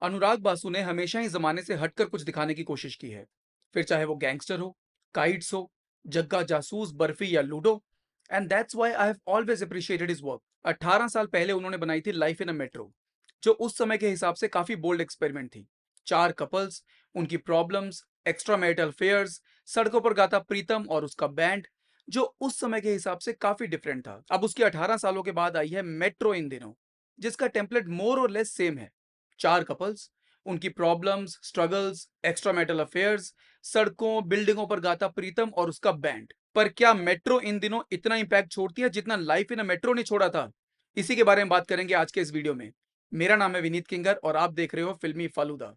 अनुराग बासु ने हमेशा ही जमाने से हटकर कुछ दिखाने की कोशिश की है। फिर चाहे वो गैंगस्टर हो, काइट्स हो, जग्गा जासूस, बर्फी या ludo. And that's why I have always appreciated his work. 18 साल पहले उन्होंने बनाई थी लाइफ इन अ मेट्रो, जो उस समय के हिसाब से काफी बोल्ड एक्सपेरिमेंट थी। चार कपल्स, उनकी प्रॉब्लम्स, एक्स्ट्रा मैरिटल फेयर्स, सड़कों पर गाता प्रीतम और उसका बैंड, जो उस समय के हिसाब से काफी डिफरेंट था। अब उसकी 18 सालों के बाद आई है मेट्रो इन दिनों, जिसका टेम्पलेट मोर और लेस सेम है। चार कपल्स, उनकी problems, struggles, extra marital affairs, सड़कों बिल्डिंगों पर गाता प्रीतम और उसका बैंड। पर क्या मेट्रो इन दिनों इतना इंपैक्ट छोड़ती है जितना लाइफ इन अ मेट्रो ने छोड़ा था? इसी के बारे में बात करेंगे आज के इस वीडियो में। मेरा नाम है विनीत किंगर और आप देख रहे हो फिल्मी फालूदा।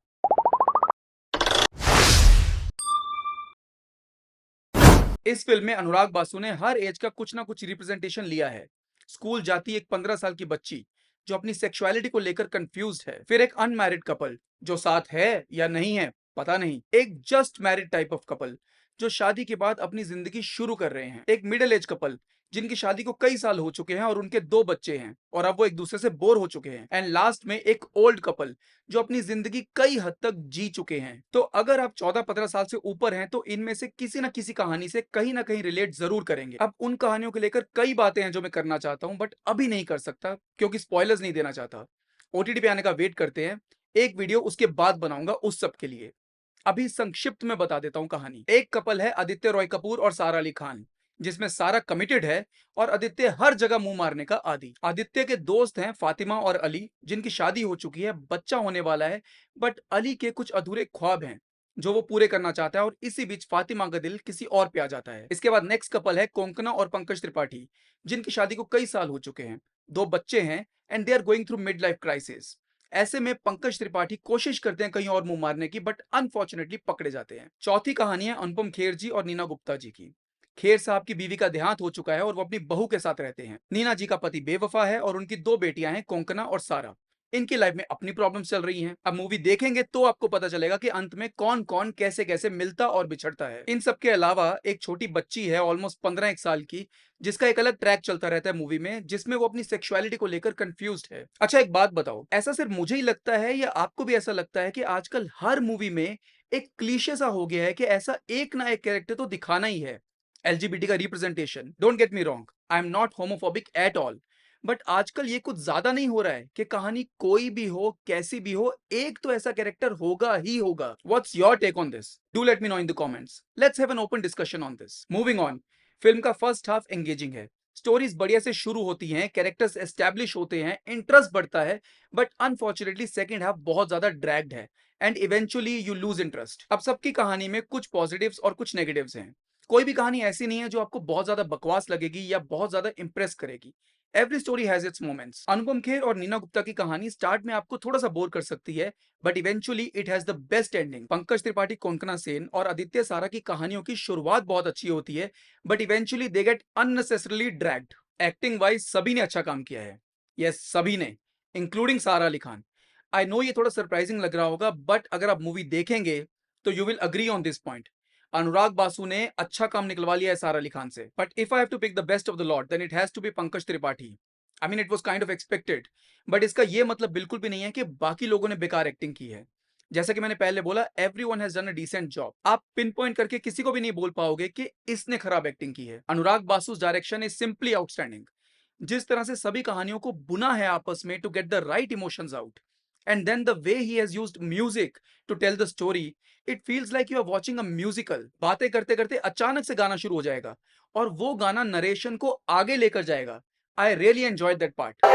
इस फिल्म में अनुराग बासु ने हर एज का कुछ ना कुछ रिप्रेजेंटेशन लिया है। स्कूल जाती एक 15 साल की बच्ची जो अपनी सेक्सुअलिटी को लेकर कंफ्यूज्ड है, फिर एक अनमैरिड कपल जो साथ है या नहीं है पता नहीं, एक just married type of couple जो शादी के बाद अपनी जिंदगी शुरू कर रहे हैं, एक मिडिल एज कपल जिनकी शादी को कई साल हो चुके हैं और उनके दो बच्चे हैं और अब वो एक दूसरे से बोर हो चुके हैं, एंड लास्ट में एक ओल्ड कपल जो अपनी जिंदगी कई हद तक जी चुके हैं। तो अगर आप 14-15 साल से ऊपर हैं तो इनमें से किसी न किसी कहानी से कहीं ना कहीं रिलेट जरूर करेंगे। अब उन कहानियों को लेकर कई बातें हैं जो मैं करना चाहता हूं, बट अभी नहीं कर सकता क्योंकि स्पॉयलर्स नहीं देना चाहता। ओटीटी पे आने का वेट करते हैं, एक वीडियो उसके बाद बनाऊंगा उस सब के लिए। अभी संक्षिप्त में बता देता हूं कहानी। एक कपल है आदित्य रॉय कपूर और सारा अली खान, जिसमें सारा कमिटेड है और आदित्य हर जगह मुंह मारने का आदी। आदित्य के दोस्त हैं फातिमा और अली, जिनकी शादी हो चुकी है, बच्चा होने वाला है, बट अली के कुछ अधूरे ख्वाब हैं जो वो पूरे करना चाहता है और इसी बीच फातिमा का दिल किसी और पे आ जाता है। इसके बाद नेक्स्ट कपल है कोंकणा और पंकज त्रिपाठी, जिनकी शादी को कई साल हो चुके हैं, दो बच्चे हैं, and they are going through mid life crisis. ऐसे में पंकज त्रिपाठी कोशिश करते हैं कहीं और मुंह मारने की, बट अनफॉर्चुनेटली पकड़े जाते हैं। चौथी कहानी है अनुपम खेर जी और नीना गुप्ता जी की। खेर साहब की बीवी का देहांत हो चुका है और वो अपनी बहू के साथ रहते हैं। नीना जी का पति बेवफा है और उनकी दो बेटियां हैं कोंकणा और सारा। इनकी लाइफ में अपनी प्रॉब्लम्स चल रही हैं। अब मूवी देखेंगे तो आपको पता चलेगा कि अंत में कौन कौन कैसे कैसे मिलता और बिछड़ता है। इन सब के अलावा एक छोटी बच्ची है ऑलमोस्ट 15 साल की, जिसका एक अलग ट्रैक चलता रहता है मूवी में, जिसमें वो अपनी सेक्सुअलिटी को लेकर कंफ्यूज्ड है। अच्छा एक बात बताओ, ऐसा सिर्फ मुझे ही लगता है या आपको भी ऐसा लगता है कि आजकल हर मूवी में एक क्लीशे सा हो गया है कि ऐसा एक ना एक कैरेक्टर तो दिखाना ही है? एलजीबीटी का representation, don't get me wrong, I am not homophobic at all, but आजकल ये कुछ ज्यादा नहीं हो रहा है कि कहानी कोई भी हो कैसी भी हो, एक तो ऐसा कैरेक्टर होगा ही होगा? What's your take on this? Do let me know in the comments, let's have an open discussion on this. Moving on, film का फर्स्ट हाफ एंगेजिंग है, स्टोरीज बढ़िया से शुरू होती हैं, कैरेक्टर्स एस्टैब्लिश होते हैं, इंटरेस्ट बढ़ता है, बट अनफॉर्चुनेटली सेकंड हाफ बहुत ज्यादा ड्रैग्ड है and eventually you lose interest. अब सबकी कहानी में कुछ पॉजिटिव्स और कुछ नेगेटिव्स हैं। कोई भी कहानी ऐसी नहीं है जो आपको बहुत ज्यादा बकवास लगेगी या बहुत ज्यादा इंप्रेस करेगी। Every story has its moments. Anupam Kher और नीना गुप्ता की कहानी स्टार्ट में आपको थोड़ा सा बोर कर सकती है, but eventually it has the best ending. Pankaj Tripathi, Konkona Sen और आदित्य सारा की कहानियों की शुरुआत बहुत अच्छी होती है, but eventually they get unnecessarily dragged. Acting wise सभी ने अच्छा काम किया है, यस सभी ने, इंक्लूडिंग सारा अली खान। आई नो ये थोड़ा सरप्राइजिंग लग रहा होगा, बट अगर आप मूवी देखेंगे तो you will agree on this point. Anurag Basu ने अच्छा काम निकलवा लिया है सारा अली खान से, but if I have to pick the best of the lot then it has to be Pankaj Tripathi. I mean it was kind of expected, but इसका ये मतलब बिल्कुल भी नहीं है कि बाकी लोगों ने बेकार एक्टिंग की है। जैसा कि मैंने पहले बोला, everyone has done a decent job. आप पिन पॉइंट करके किसी को भी नहीं बोल पाओगे कि इसने खराब एक्टिंग की है। अनुराग बासु's डायरेक्शन इज सिंपली आउटस्टैंडिंग। जिस तरह से सभी कहानियों को बुना है आपस में to get the right emotions out, and then the way he has used music to tell the story, it feels like you are watching a musical. बातें करते करते अचानक से गाना शुरू हो जाएगा और वो गाना नरेशन को आगे लेकर जाएगा। I really enjoyed that part.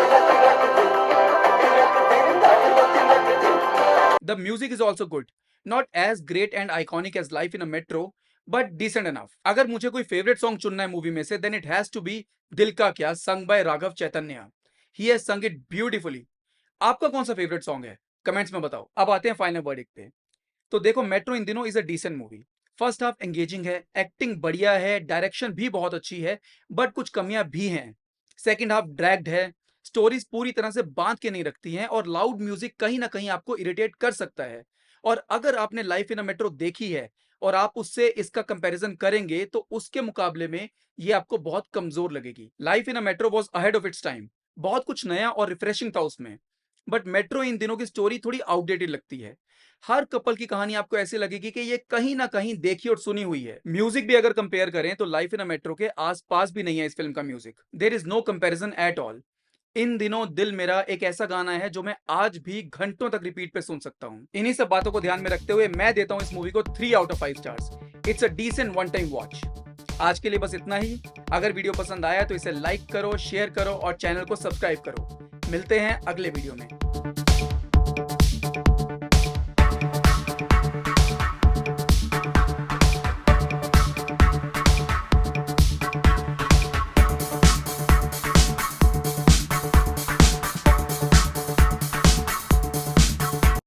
The music is also good, not as great and iconic as Life in a Metro, but decent enough. अगर मुझे कोई फेवरेट सॉन्ग चुनना है मूवी में से, then it has to be दिल का क्या, sung by Raghav Chaitanya. He has sung it beautifully. आपका कौन सा फेवरेट सॉन्ग है? कमेंट्स में बताओ। अब आते हैं फाइनल वर्डिक्ट पे। तो देखो, मेट्रो इन दिनों is a decent movie. First half engaging है, एक्टिंग बढ़िया है, डायरेक्शन भी बहुत अच्छी है, बट कुछ कमियां भी हैं। सेकंड हाफ ड्रैग्ड है, स्टोरीज पूरी तरह से बांध के नहीं रखती हैं और लाउड म्यूजिक कहीं ना कहीं आपको इरिटेट कर सकता है। और अगर आपने लाइफ इन अ मेट्रो देखी है और आप उससे इसका कंपैरिजन करेंगे तो उसके मुकाबले में ये आपको बहुत कमजोर लगेगी। Life in a metro was ahead of its time, बहुत कुछ नया और रिफ्रेशिंग था उसमें। बट मेट्रो इन दिनों की स्टोरी थोड़ी आउटडेटेड लगती है। हर कपल की कहानी आपको ऐसे लगेगी कि ये कहीं ना कहीं देखी और सुनी हुई है। म्यूजिक भी अगर कंपेयर करें तो लाइफ इन अ मेट्रो के आसपास भी नहीं है इस फिल्म का music. There is no comparison at all. इन दिनों दिल मेरा एक ऐसा गाना है जो मैं आज भी घंटों तक रिपीट पे सुन सकता हूँ। इन्हीं सब बातों को ध्यान में रखते हुए मैं देता हूँ इस मूवी को 3 out of 5 stars. It's a decent one time watch. आज के लिए बस इतना ही। अगर वीडियो पसंद आया तो इसे लाइक करो, शेयर करो और चैनल को सब्सक्राइब करो। मिलते हैं अगले वीडियो में।